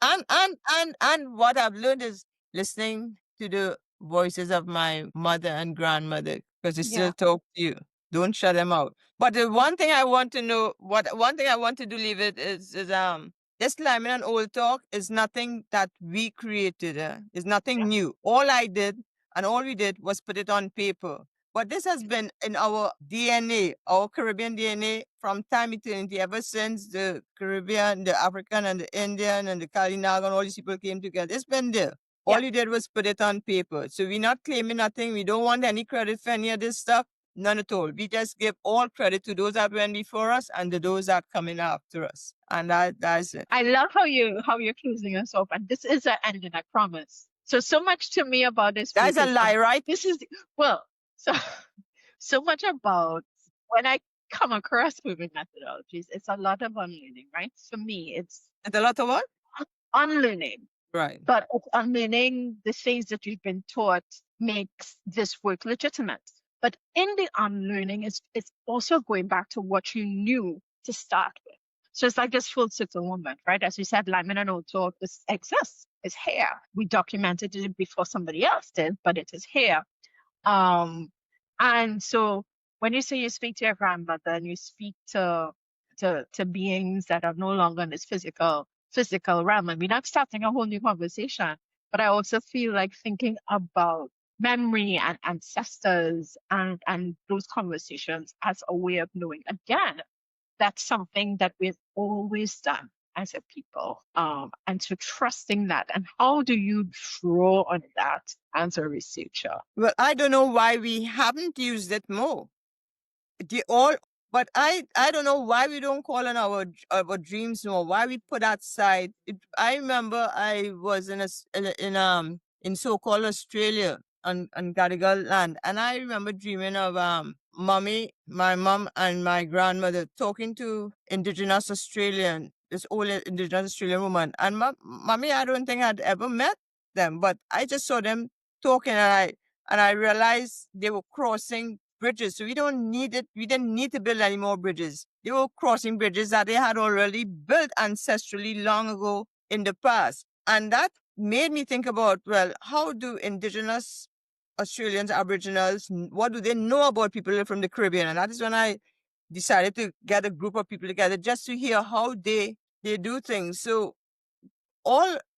[SPEAKER 3] what I've learned is listening to the voices of my mother and grandmother, because they
[SPEAKER 2] yeah,
[SPEAKER 3] still talk to you. Don't shut them out. But the one thing I want to know, one thing I want to do leave it is this Lyman and Old Talk is nothing that we created. It's nothing
[SPEAKER 2] yeah,
[SPEAKER 3] new. All I did and all we did was put it on paper. But this has been in our DNA, our Caribbean DNA, from time eternity, ever since the Caribbean, the African, and the Indian, and the Kalinagan, all these people came together. It's been there.
[SPEAKER 2] yeah.
[SPEAKER 3] All you did was put it on paper. So we're not claiming nothing. We don't want any credit for any of this stuff. None at all. We just give all credit to those that went before us and to those that coming after us. And that's it.
[SPEAKER 2] I love how you're closing us off, and this is an ending, I promise. So much to me about this
[SPEAKER 3] That's
[SPEAKER 2] book
[SPEAKER 3] a lie, right?
[SPEAKER 2] this is well, so so much about when I come across movement methodologies, it's a lot of unlearning, right? For me, it's
[SPEAKER 3] It's a lot of what?
[SPEAKER 2] unlearning.
[SPEAKER 3] Right.
[SPEAKER 2] But it's unlearning the things that you've been taught makes this work legitimate. But in the unlearning, it's also going back to what you knew to start with. So it's like this full circle moment, right? As you said, Lyman and Old this exists. It's here. We documented it before somebody else did, but it is here. And so when you say you speak to your grandmother and you speak to beings that are no longer in this physical realm, I mean, I'm starting a whole new conversation, but I also feel like thinking about memory and ancestors and those conversations as a way of knowing. Again, that's something that we've always done as a people. And so trusting that. And how do you draw on that as a researcher?
[SPEAKER 3] Well, I don't know why we haven't used it more. But I don't know why we don't call on our dreams more. Why we put aside. I remember I was in so-called Australia on Gadigal land, and I remember dreaming of my mom and my grandmother talking to Indigenous Australian this old indigenous Australian woman. And mommy, I don't think I'd ever met them, but I just saw them talking, and I realized they were crossing bridges. So we didn't need to build any more bridges. They were crossing bridges that they had already built ancestrally long ago in the past. And that made me think about, well, how do indigenous Australians, Aboriginals, what do they know about people from the Caribbean? And that is when I decided to get a group of people together just to hear how they do things. So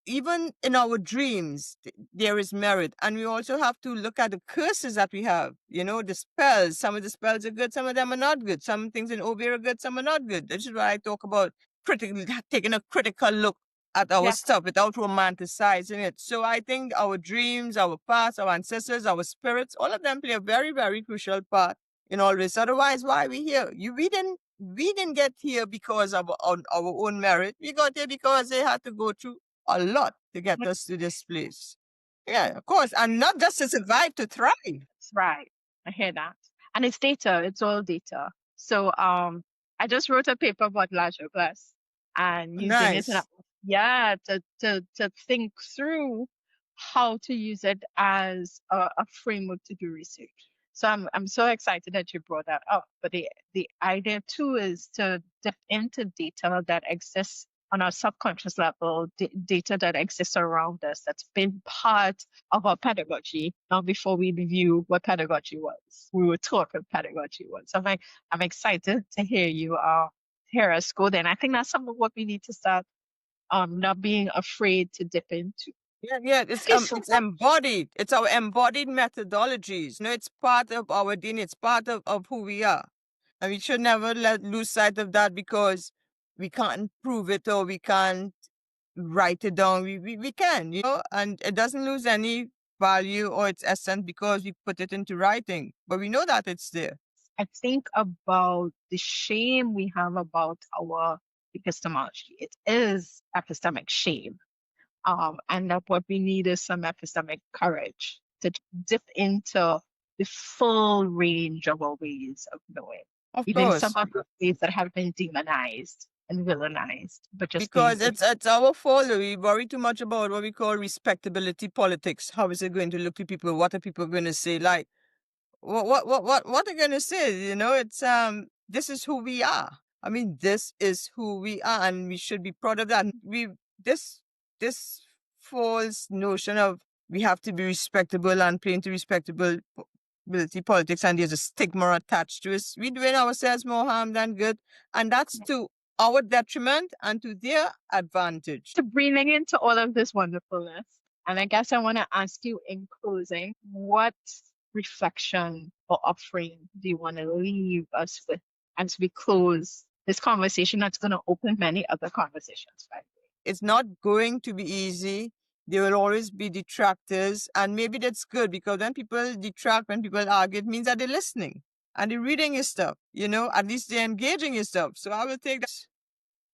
[SPEAKER 3] even in our dreams, there is merit. And we also have to look at the curses that we have. The spells. Some of the spells are good, some of them are not good. Some things in OB are good, some are not good. This is why I talk about taking a critical look at our stuff without romanticizing it. So I think our dreams, our past, our ancestors, our spirits, all of them play a very, very crucial part in all this. Otherwise, why are we here? We didn't get here because of our own merit. We got here because they had to go through a lot to get us to this place. Yeah, of course. And not just to survive, to thrive.
[SPEAKER 2] That's right. I hear that. And it's data. It's all data. So I just wrote a paper about Lazarus and using it to think through how to use it as a framework to do research. So I'm so excited that you brought that up. But the idea too is to dip into data that exists on our subconscious level, data that exists around us, that's been part of our pedagogy. Now, before we review what pedagogy was, we were taught what pedagogy was. So I'm excited to hear you hear us go there. And I think that's some of what we need to start not being afraid to dip into.
[SPEAKER 3] Yeah, it's embodied. It's our embodied methodologies. It's part of our DNA. It's part of who we are. And we should never lose sight of that because we can't prove it or we can't write it down. We can, and it doesn't lose any value or its essence because we put it into writing. But we know that it's there.
[SPEAKER 2] I think about the shame we have about our epistemology. It is epistemic shame. And that what we need is some epistemic courage to dip into the full range of our ways of knowing. Even some of the ways that have been demonized and villainized, but just
[SPEAKER 3] because it's our fault. We worry too much about what we call respectability politics. How is it going to look to people? What are people going to say? Like, what are they going to say? It's this is who we are. I mean, this is who we are, and we should be proud of that. This false notion of we have to be respectable and play into respectability politics, and there's a stigma attached to us. We're doing ourselves more harm than good, and that's to our detriment and to their advantage.
[SPEAKER 2] To breathing into all of this wonderfulness. And I guess I want to ask you in closing, what reflection or offering do you want to leave us with as we close this conversation that's going to open many other conversations, right?
[SPEAKER 3] It's not going to be easy. There will always be detractors, and maybe that's good because when people detract, when people argue, it means that they're listening and they're reading your stuff, at least they're engaging your stuff. So I will take that.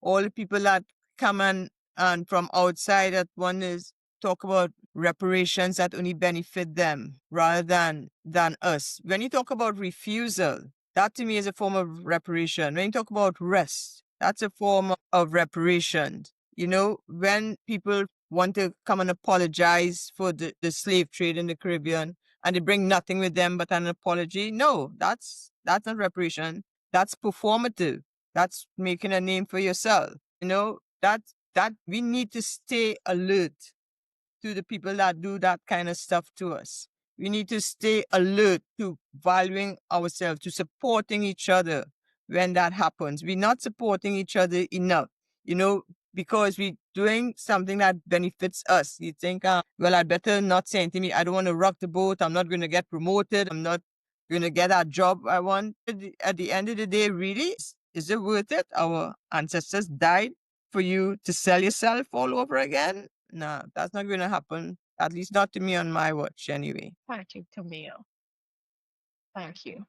[SPEAKER 3] All the people that come and from outside that one is talk about reparations that only benefit them rather than us. When you talk about refusal, that to me is a form of reparation. When you talk about rest, that's a form of reparation. When people want to come and apologize for the slave trade in the Caribbean and they bring nothing with them but an apology, no, that's not reparation. That's performative. That's making a name for yourself. That we need to stay alert to the people that do that kind of stuff to us. We need to stay alert to valuing ourselves, to supporting each other when that happens. We're not supporting each other enough, because we're doing something that benefits us. You think, well, I'd better not say anything. I don't want to rock the boat. I'm not going to get promoted. I'm not going to get that job I want. At the end of the day, really, is it worth it? Our ancestors died for you to sell yourself all over again? No, that's not going to happen. At least not to me on my watch, anyway.
[SPEAKER 2] Thank you, Camille. Thank you.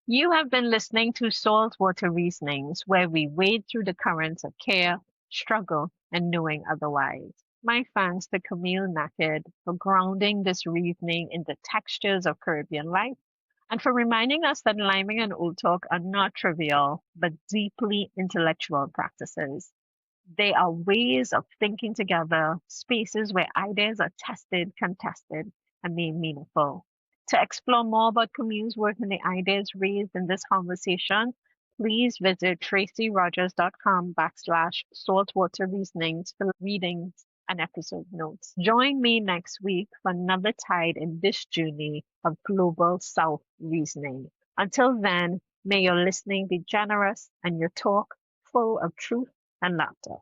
[SPEAKER 1] You have been listening to Saltwater Reasonings, where we wade through the currents of care, struggle, and knowing otherwise. My thanks to Camille Nakhid for grounding this reasoning in the textures of Caribbean life, and for reminding us that liming and old talk are not trivial, but deeply intellectual practices. They are ways of thinking together, spaces where ideas are tested, contested, and made meaningful. To explore more about Camille's work and the ideas raised in this conversation, please visit tracyrogers.com/saltwater reasonings for readings and episode notes. Join me next week for another tide in this journey of global South reasoning. Until then, may your listening be generous and your talk full of truth and laughter.